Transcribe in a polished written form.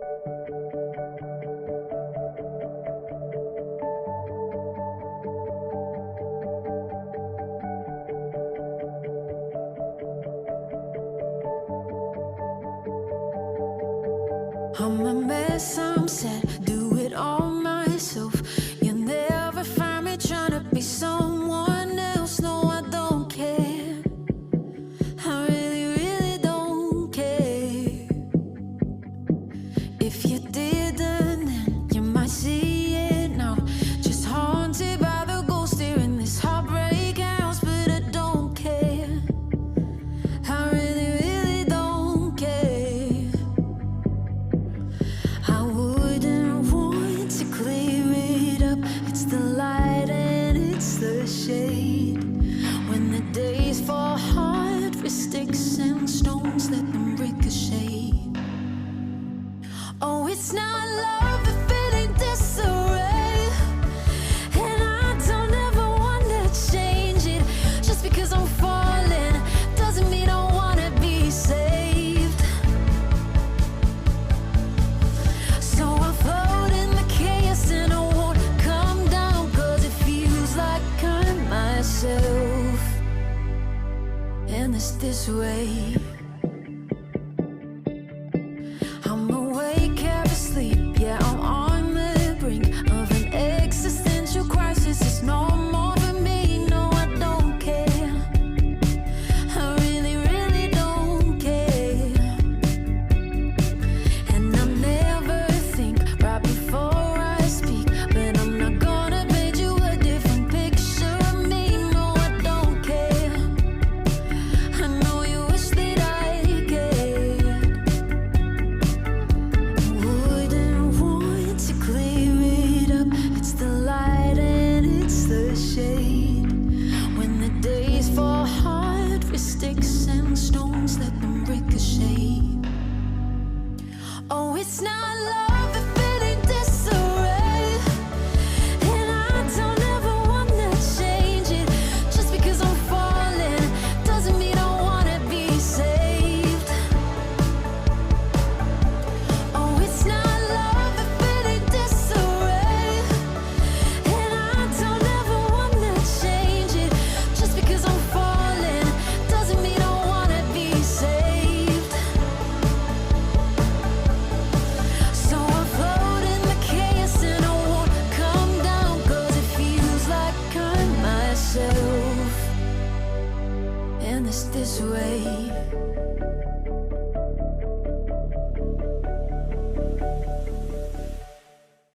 I'm a mess, I'm sad, do it all myself. You'll never find me trying to be someone else. No, I don't care. I really, really don't care. If you didn't, then you might see it now. Just haunted by the ghost here in this heartbreak house, but I don't care. I really, really don't care. I wouldn't want to clear it up. It's the light and it's the shade. When the days fall hard with sticks and stones, let them ricochet. Oh, it's not love if it ain't disarray. And I don't ever wanna change it. Just because I'm falling doesn't mean I wanna be saved. So I float in the chaos and I won't come down, 'cause it feels like I'm myself. And it's this way. I'm awake, half asleep, yeah, I'm on the brink of an existential crisis. It's no more for me, no, I don't care. I really, really don't care. And I never think right before I speak, but I'm not gonna paint you a different picture of me. No, I don't care. I know you wish that I cared. Wouldn't want to clear it up. It's the light and it's the shade. When the days fall hard with sticks and stones, let them ricochet. Oh, it's not love